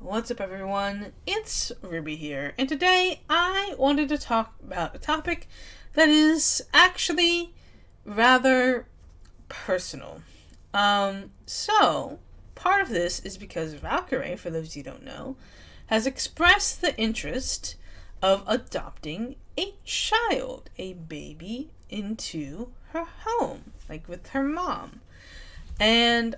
What's up, everyone? It's Ruby here, and today I wanted to talk about a topic that is actually rather personal. So part of this is because Valkyrae, for those you don't know, has expressed the interest of adopting a child, a baby, into her home, like with her mom. And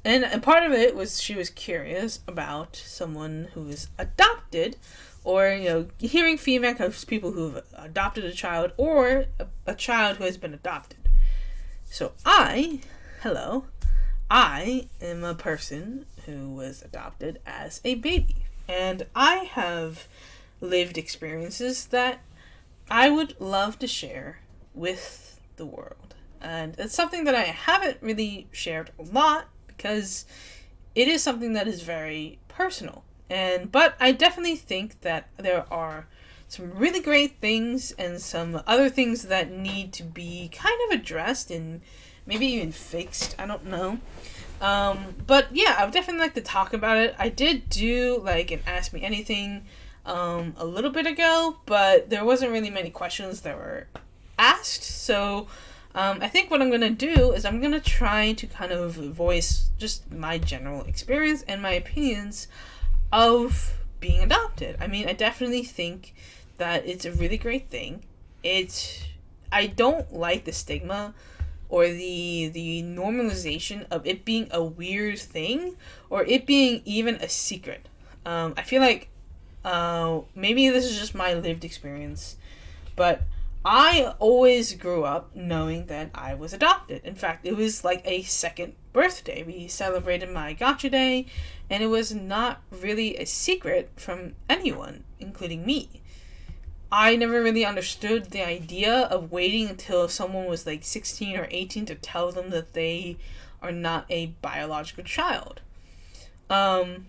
and part of it was she was curious about someone who is adopted, or, hearing feedback of people who've adopted a child, or a child who has been adopted. So I am a person who was adopted as a baby. And I have lived experiences that I would love to share with the world. And it's something that I haven't really shared a lot because it is something that is very personal. But I definitely think that there are some really great things and some other things that need to be kind of addressed and maybe even fixed. I don't know. But yeah, I would definitely like to talk about it. I did do an Ask Me Anything a little bit ago, but there wasn't really many questions that were asked. So I think what I'm going to do is I'm going to try to kind of voice just my general experience and my opinions of being adopted. I mean, I definitely think that it's a really great thing. I don't like the stigma or the normalization of it being a weird thing or it being even a secret. I feel like maybe this is just my lived experience, but I always grew up knowing that I was adopted. In fact, it was like a second birthday. We celebrated my gotcha day, and it was not really a secret from anyone, including me. I never really understood the idea of waiting until someone was 16 or 18 to tell them that they are not a biological child. And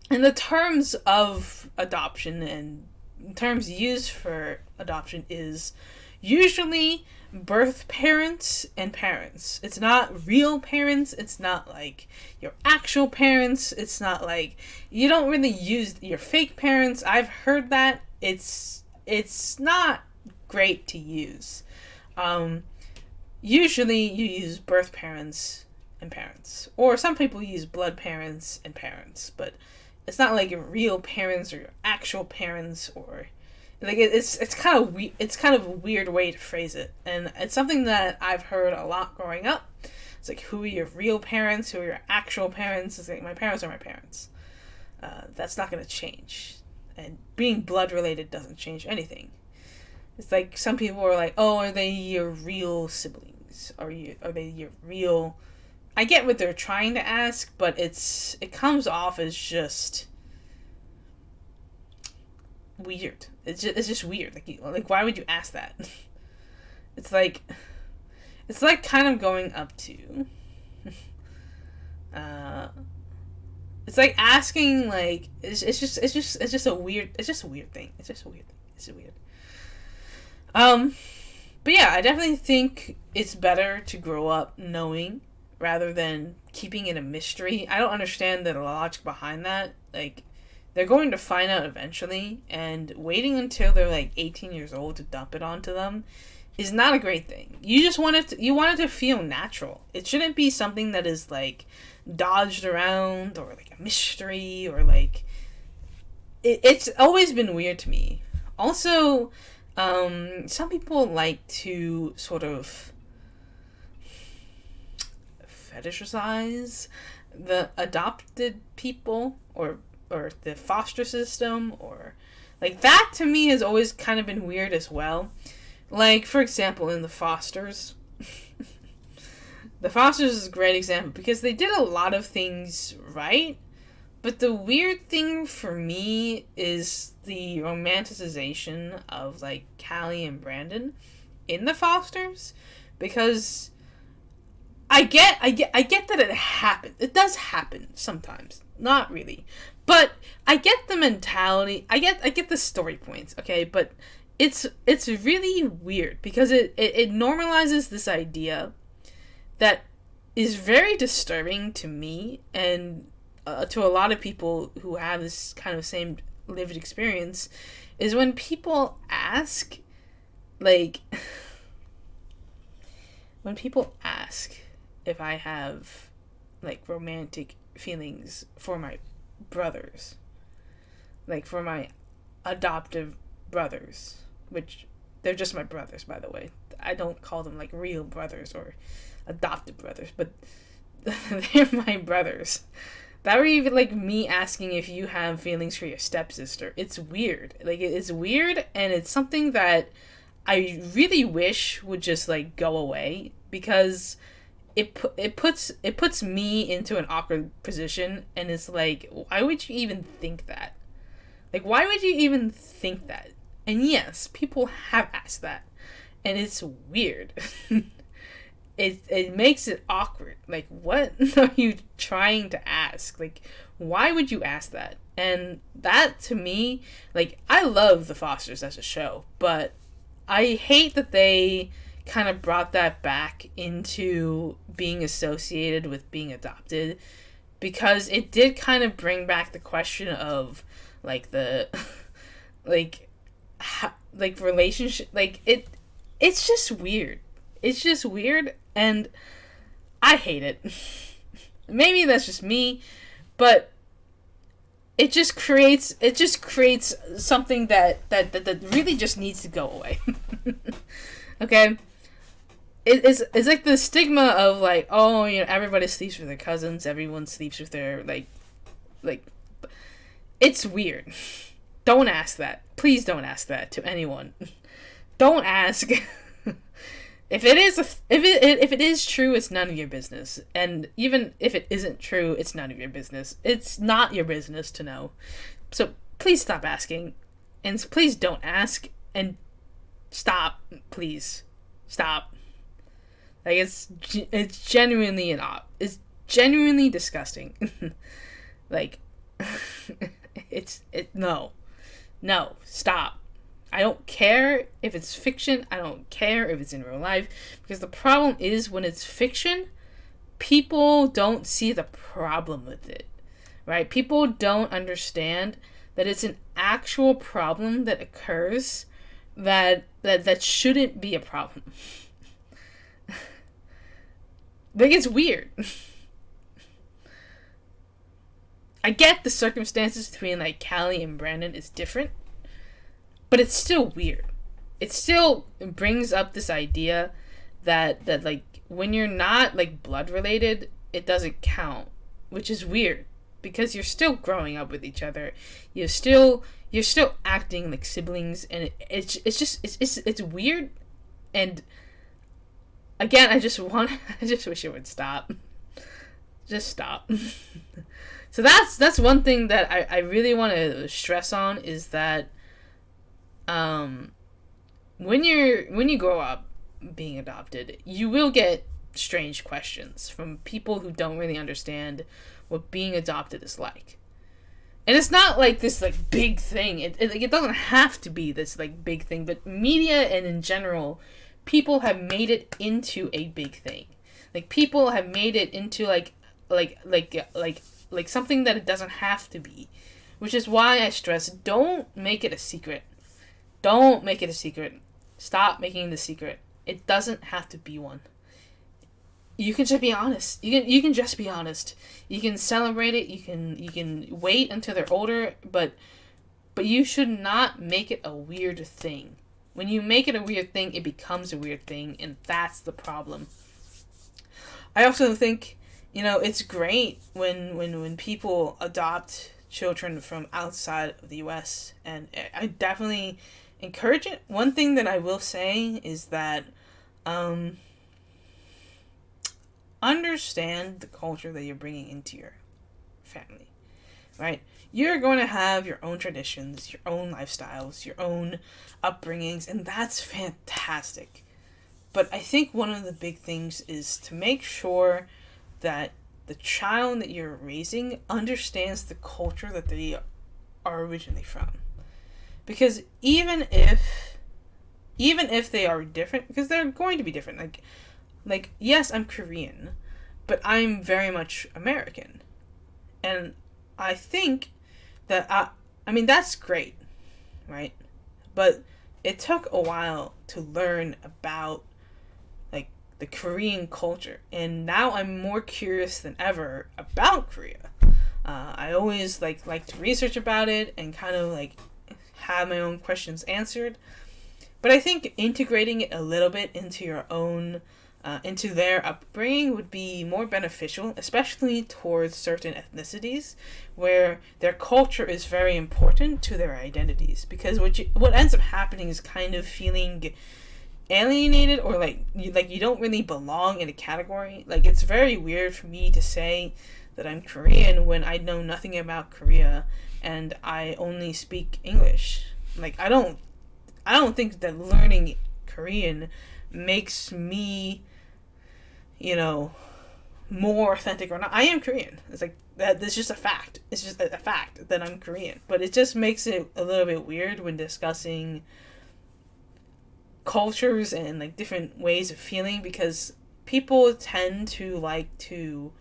the terms of adoption and terms used for adoption is usually birth parents and parents. It's not real parents. It's not like your actual parents. It's not like you don't really use your fake parents. I've heard that it's not great to use. Usually you use birth parents and parents, or some people use blood parents and parents, but it's not like your real parents or your actual parents, or it's kind of a weird way to phrase it, and it's something that I've heard a lot growing up. It's like, who are your real parents? Who are your actual parents? It's like, my parents are my parents. That's not going to change, and being blood related doesn't change anything. It's like some people are like, oh, are they your real siblings? Are they your real? I get what they're trying to ask, but it comes off as just weird. It's just weird. Like why would you ask that? It's like kind of going up to it's like asking, it's just a weird thing. But yeah, I definitely think it's better to grow up knowing rather than keeping it a mystery. I don't understand the logic behind that. They're going to find out eventually, and waiting until they're 18 years old to dump it onto them is not a great thing. You want it to feel natural. It shouldn't be something that is dodged around or a mystery, or it's always been weird to me. Also, some people like to sort of fetishize the adopted people or the foster system, or that to me has always kind of been weird as well. For example, in the Fosters, the Fosters is a great example because they did a lot of things right, but the weird thing for me is the romanticization of Callie and Brandon in the Fosters, because I get that it happens. It does happen sometimes. Not really. But I get the mentality. I get the story points, okay? But it's really weird because it normalizes this idea that is very disturbing to me, and to a lot of people who have this kind of same lived experience is when people ask, like, when people ask if I have, like, romantic feelings for my brothers, like, for my adoptive brothers, which they're just my brothers, by the way. I don't call them, like, real brothers or adopted brothers, but they're my brothers. That were even, like, me asking if you have feelings for your stepsister. It's weird. Like, it's weird, and it's something that I really wish would just, like, go away, because it puts me into an awkward position, and it's like, why would you even think that? Like, why would you even think that? And yes, people have asked that, and it's weird. It makes it awkward. Like, what are you trying to ask? Like, why would you ask that? And that, to me, like, I love The Fosters as a show, but I hate that they kind of brought that back into being associated with being adopted, because it did kind of bring back the question of, like, the like relationship, like, it's just weird. It's just weird, and I hate it. Maybe that's just me, but it just creates something that really just needs to go away. Okay? It's like the stigma of, like, oh, you know, everybody sleeps with their cousins, everyone sleeps with their, like, it's weird. Don't ask that. Please don't ask that to anyone. Don't ask. If it is true, it's none of your business. And even if it isn't true, it's none of your business. It's not your business to know. So please stop asking, and please don't ask, and stop. Please stop. Like, it's genuinely it's genuinely disgusting. Like, no, stop. I don't care if it's fiction. I don't care if it's in real life. Because the problem is, when it's fiction, people don't see the problem with it. Right? People don't understand that it's an actual problem that occurs that shouldn't be a problem. Like, it's weird. I get the circumstances between, like, Callie and Brandon is different, but it's still weird. It still brings up this idea that like, when you're not, like, blood related, it doesn't count, which is weird, because you're still growing up with each other. You're still acting like siblings, and it's weird. And again, I just wish it would stop. Just stop. So that's one thing that I really want to stress on, is that when you grow up being adopted, you will get strange questions from people who don't really understand what being adopted is like. And it's not like this, like, big thing. It doesn't have to be this, like, big thing, but media and in general, people have made it into a big thing. Like, people have made it into like something that it doesn't have to be. Which is why I stress, don't make it a secret. Don't make it a secret. Stop making it a secret. It doesn't have to be one. You can just be honest. You can just be honest. You can celebrate it. You can wait until they're older, but you should not make it a weird thing. When you make it a weird thing, it becomes a weird thing, and that's the problem. I also think, you know, it's great when people adopt children from outside of the US, and I definitely encourage it. One thing that I will say is that understand the culture that you're bringing into your family, right? You're going to have your own traditions, your own lifestyles, your own upbringings, and that's fantastic. But I think one of the big things is to make sure that the child that you're raising understands the culture that they are originally from. Because even if they are different, because they're going to be different, like yes, I'm Korean, but I'm very much American. And I think that, I mean, that's great, right? But it took a while to learn about, like, the Korean culture. And now I'm more curious than ever about Korea. I always, like to research about it and kind of, like, have my own questions answered. But I think integrating it a little bit into your own, into their upbringing would be more beneficial, especially towards certain ethnicities where their culture is very important to their identities. Because what ends up happening is kind of feeling alienated, or like you don't really belong in a category. Like, it's very weird for me to say that I'm Korean when I know nothing about Korea and I only speak English. Like, I don't think that learning Korean makes me, more authentic or not. I am Korean. It's like that. It's just a fact. It's just a fact that I'm Korean. But it just makes it a little bit weird when discussing cultures and, like, different ways of feeling, because people tend to like to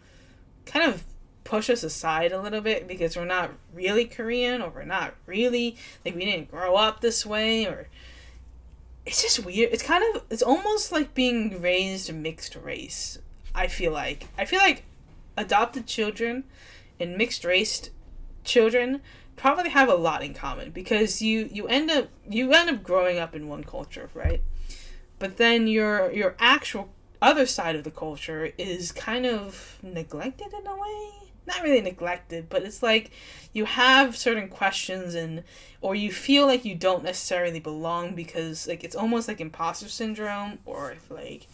kind of push us aside a little bit because we're not really Korean, or we're not really, like, we didn't grow up this way, or it's just weird. It's almost like being raised mixed race. I feel like adopted children and mixed race children probably have a lot in common, because you end up growing up in one culture, right? But then your actual other side of the culture is kind of neglected in a way. Not really neglected, but it's like you have certain questions, or you feel like you don't necessarily belong, because, like, it's almost like imposter syndrome, or like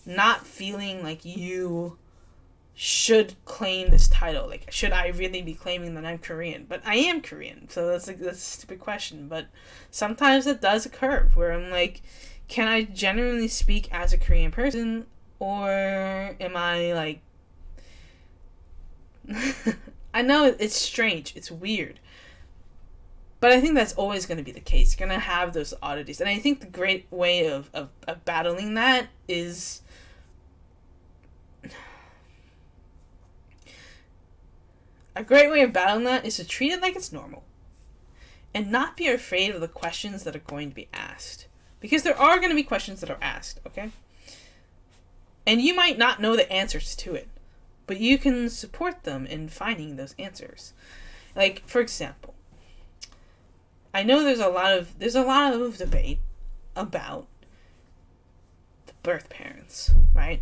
not feeling like you should claim this title. Like, should I really be claiming that I'm Korean? But I am Korean, so that's a stupid question. But sometimes it does occur where I'm like, can I genuinely speak as a Korean person, or am I like... I know it's strange, it's weird, but I think that's always going to be the case. You're going to have those oddities, and I think the great way of battling that is... A great way of battling that is to treat it like it's normal, and not be afraid of the questions that are going to be asked. Because there are going to be questions that are asked, okay? And you might not know the answers to it, but you can support them in finding those answers. Like, for example, I know there's a lot of debate about the birth parents, right?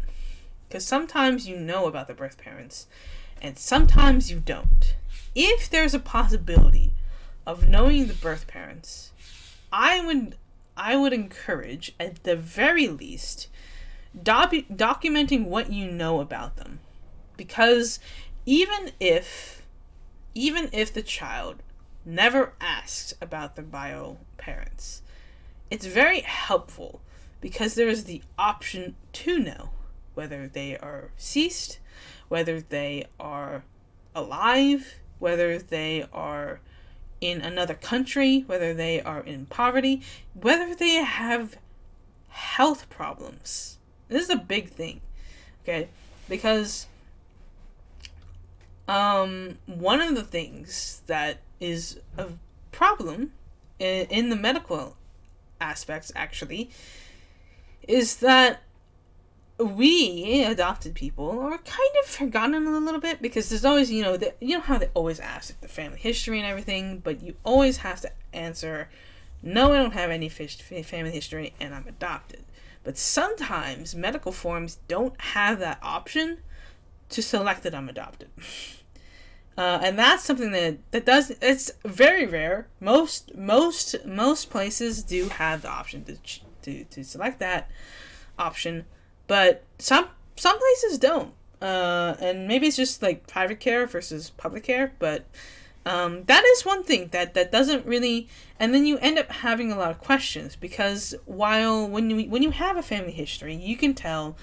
Because sometimes you know about the birth parents, and sometimes you don't. If there's a possibility of knowing the birth parents, I would encourage, at the very least, documenting what you know about them. Because even if the child never asks about their bio parents, it's very helpful, because there is the option to know whether they are deceased, whether they are alive, whether they are in another country, whether they are in poverty, whether they have health problems. This is a big thing, okay? Because one of the things that is a problem in the medical aspects, actually, is that we adopted people are kind of forgotten a little bit, because there's always, you know how they always ask, like, the family history and everything, but you always have to answer, no, I don't have any family history and I'm adopted. But sometimes medical forms don't have that option to select that I'm adopted. And that's something that does, it's very rare. Most places do have the option to select that option, but some places don't. And maybe it's just like private care versus public care, but that is one thing that doesn't really, and then you end up having a lot of questions, because when you have a family history, you can tell,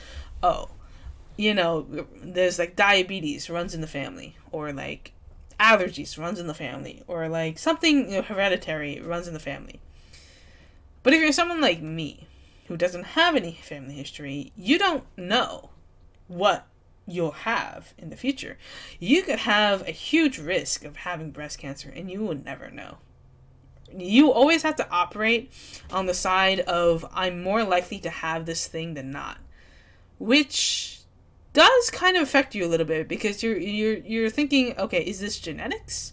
there's like diabetes runs in the family, or like allergies runs in the family, or like something hereditary runs in the family. But if you're someone like me, who doesn't have any family history, you don't know what you'll have in the future. You could have a huge risk of having breast cancer and you will never know. You always have to operate on the side of, I'm more likely to have this thing than not, which does kind of affect you a little bit, because you're thinking, okay, is this genetics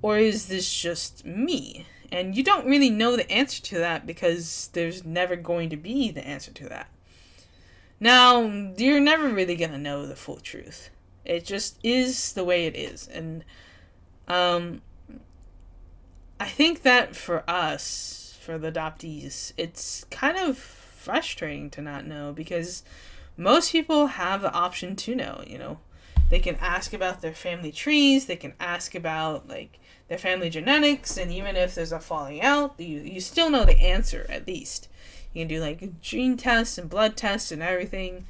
or is this just me? And you don't really know the answer to that, because there's never going to be the answer to that. Now, you're never really going to know the full truth. It just is the way it is. And I think that for us, for the adoptees, it's kind of frustrating to not know, because most people have the option to know, you know. They can ask about their family trees, they can ask about, like, their family genetics, and even if there's a falling out, you still know the answer, at least. You can do, like, gene tests and blood tests and everything,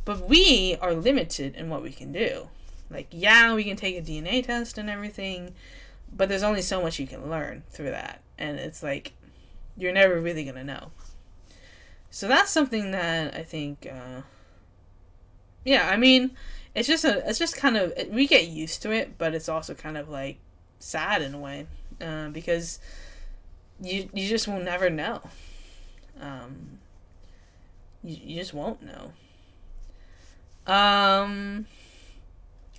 but we are limited in what we can do. Like, yeah, we can take a DNA test and everything, but there's only so much you can learn through that, and it's like, you're never really gonna know. So that's something that I think, yeah, I mean, it's just kind of, we get used to it, but it's also kind of like sad in a way, because you just will never know. You just won't know.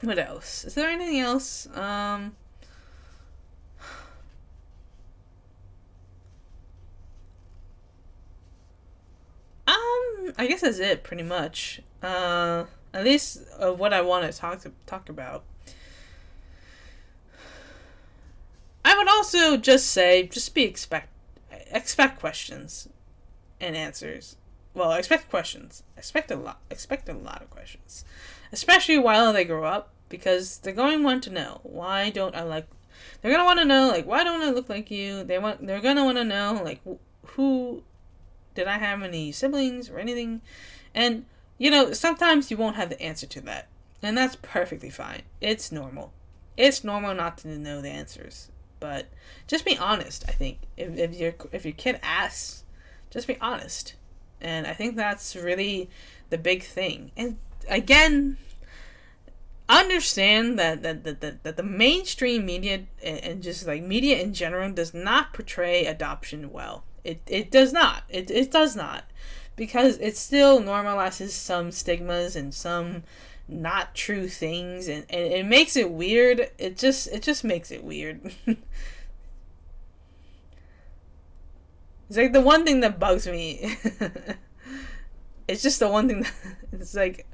What else? Is there anything else? I guess that's it, pretty much. At least of what I want to talk about. I would also just say, just expect questions and answers. Well, expect questions. Expect a lot of questions, especially while they grow up, because they're going to want to know, why don't I like? They're gonna want to know, like, why don't I look like you? They're gonna want to know, like, who did I have any siblings or anything? And, you know, sometimes you won't have the answer to that, and that's perfectly fine. It's normal. It's normal not to know the answers, but just be honest. I think if your kid asks, just be honest, and I think that's really the big thing. And again, understand that the mainstream media and just like media in general does not portray adoption well. It does not. It does not. Because it still normalizes some stigmas and some not true things, and it makes it weird. It just makes it weird. It's like the one thing that bugs me. It's just the one thing that it's like,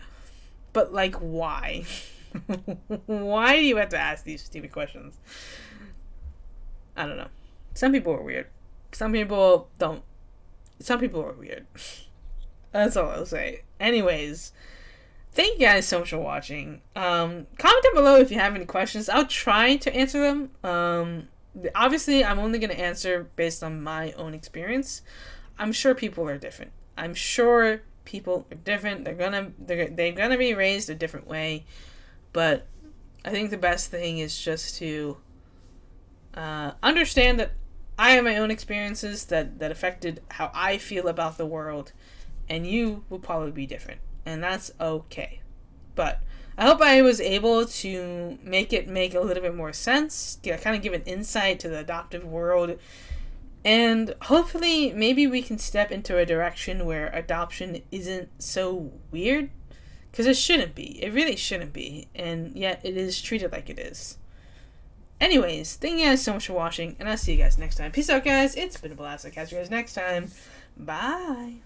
but like, why? Why do you have to ask these stupid questions? I don't know. Some people are weird. Some people don't. Some people are weird. That's all I'll say. Anyways, thank you guys so much for watching. Comment down below if you have any questions. I'll try to answer them. Obviously, I'm only going to answer based on my own experience. I'm sure people are different. They're gonna be raised a different way. But I think the best thing is just to understand that I have my own experiences that affected how I feel about the world, and you will probably be different, and that's okay. But I hope I was able to make a little bit more sense, kind of give an insight to the adoptive world, and hopefully maybe we can step into a direction where adoption isn't so weird, because it shouldn't be. It really shouldn't be, and yet it is treated like it is. Anyways, thank you guys so much for watching, and I'll see you guys next time. Peace out, guys. It's been a blast. I'll catch you guys next time. Bye.